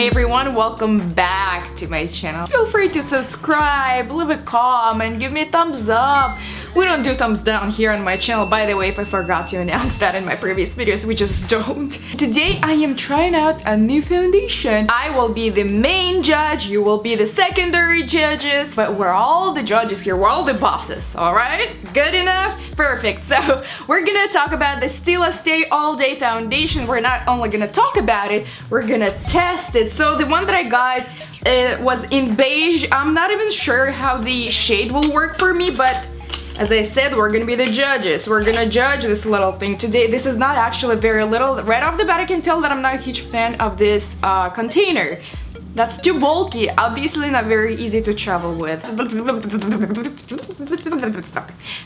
Hey everyone, welcome back to my channel. Feel free to subscribe, leave a comment, give me a thumbs up. We don't do thumbs down here on my channel, by the way, if I forgot to announce that in my previous videos, we just don't. Today I am trying out a new foundation. I will be the main judge, you will be the secondary judges, but we're all the judges here, we're all the bosses, alright? Good enough? Perfect. So we're gonna talk about the Stila Stay All Day foundation. We're not only gonna talk about it, we're gonna test it. So the one that I got was in beige. I'm not even sure how the shade will work for me, but as I said, we're gonna be the judges. We're gonna judge this little thing today. This is not actually very little. Right off the bat, I can tell that I'm not a huge fan of this container. That's too bulky, obviously not very easy to travel with.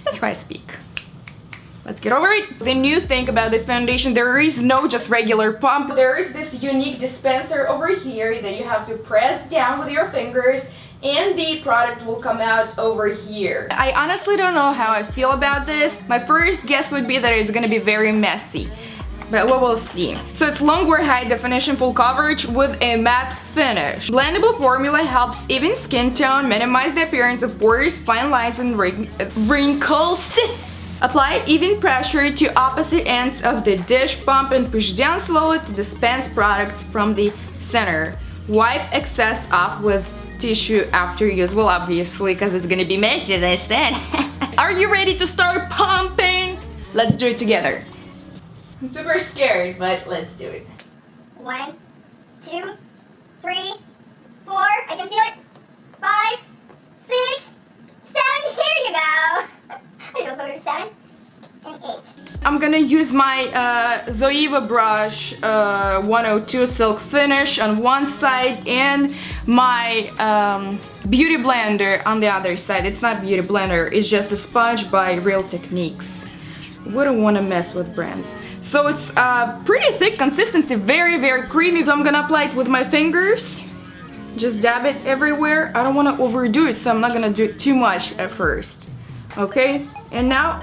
That's how I speak. Let's get over it. The new thing about this foundation, there is no just regular pump. There is this unique dispenser over here that you have to press down with your fingers and the product will come out over here. I honestly don't know how I feel about this. My first guess would be that it's gonna be very messy, but we will see. So it's long wear, high definition, full coverage with a matte finish. Blendable formula helps even skin tone, minimize the appearance of pores, fine lines, and wrinkles. Apply even pressure to opposite ends of the dish, pump and push down slowly to dispense products from the center. Wipe excess off with tissue after use. Well, obviously, because it's gonna be messy, as I said. Are you ready to start pumping? Let's do it together. I'm super scared, but let's do it. 1, 2, 3, 4. I can feel it. 5, 6, 7. Here you go. I know, so 7 and 8. I'm gonna use my Zoeva brush 102 silk finish on one side and my beauty blender on the other side. It's not beauty blender, it's just a sponge by Real Techniques. Wouldn't want to mess with brands. So it's pretty thick consistency, very creamy. So I'm gonna apply it with my fingers. Just dab it everywhere. I don't want to overdo it, so I'm not gonna do it too much at first. Okay, and now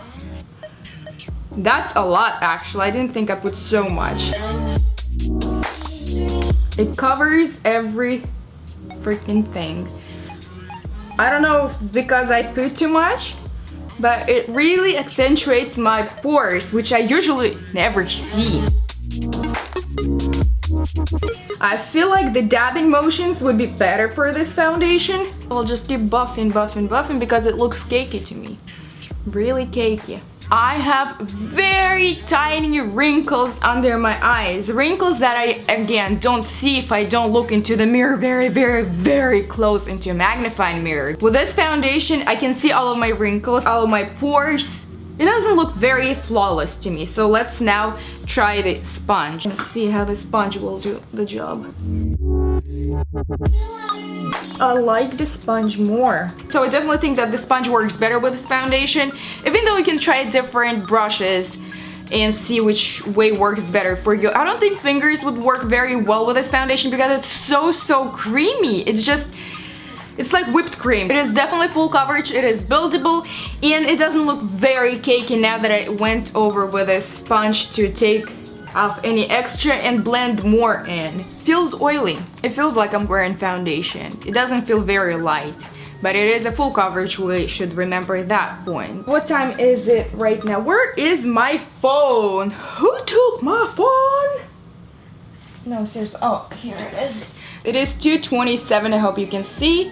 that's a lot actually. I didn't think I put so much. It covers every freaking thing. I don't know if because I put too much, but it really accentuates my pores, which I usually never see. I feel like the dabbing motions would be better for this foundation. I'll just keep buffing because it looks cakey to me. Really cakey. I have very tiny wrinkles under my eyes. Wrinkles that I, again, don't see if I don't look into the mirror very close into a magnifying mirror. With this foundation, I can see all of my wrinkles, all of my pores. It doesn't look very flawless to me, so let's now try the sponge. Let's see how the sponge will do the job. I like the sponge more. So I definitely think that the sponge works better with this foundation, even though you can try different brushes and see which way works better for you. I don't think fingers would work very well with this foundation because it's so creamy. It's like whipped cream. It is definitely full coverage, it is buildable, and it doesn't look very cakey now that I went over with a sponge to take off any extra and blend more in. Feels oily. It feels like I'm wearing foundation. It doesn't feel very light, but it is a full coverage. We should remember that point. What time is it right now? Where is my phone? Who took my phone? No, seriously. Oh, here it is. It is 2:27, I hope you can see.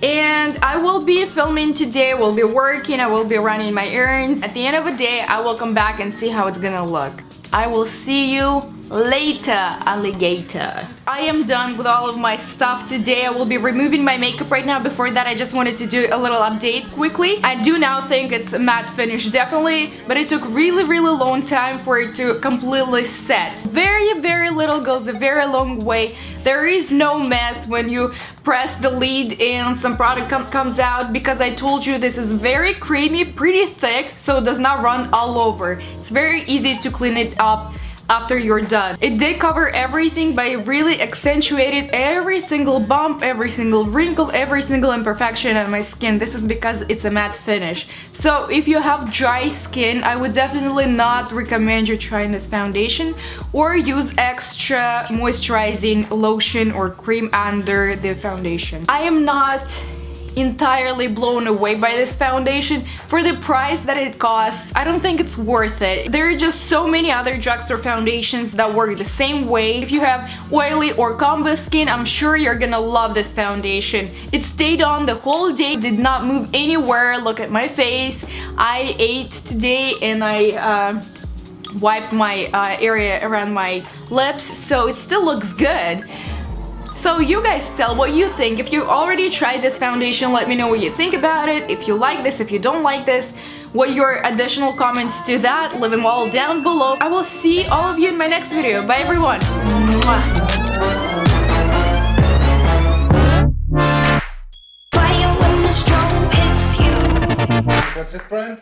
And I will be filming today, we'll be working, I will be running my errands. At the end of the day, I will come back and see how it's gonna look. I will see you later, alligator. I am done with all of my stuff today. I will be removing my makeup right now. Before that, I just wanted to do a little update quickly. I do now think it's a matte finish, definitely, but it took really long time for it to completely set. Very little goes a very long way. There is no mess when you press the lid and some product comes out, because I told you this is very creamy, pretty thick, so it does not run all over. It's very easy to clean it up after you're done. It did cover everything, but it really accentuated every single bump, every single wrinkle, every single imperfection on my skin. This is because it's a matte finish. So if you have dry skin, I would definitely not recommend you trying this foundation, or use extra moisturizing lotion or cream under the foundation. I am not entirely blown away by this foundation. For the price that it costs, I don't think it's worth it. There are just so many other drugstore foundations that work the same way. If you have oily or combo skin, I'm sure you're gonna love this foundation. It stayed on the whole day, did not move anywhere. Look at my face. I ate today and I wiped my area around my lips, so it still looks good. So you guys tell what you think. If you already tried this foundation, let me know what you think about it. If you like this, if you don't like this, what your additional comments to that, leave them all down below. I will see all of you in my next video. Bye everyone. Mwah. That's it, Brian?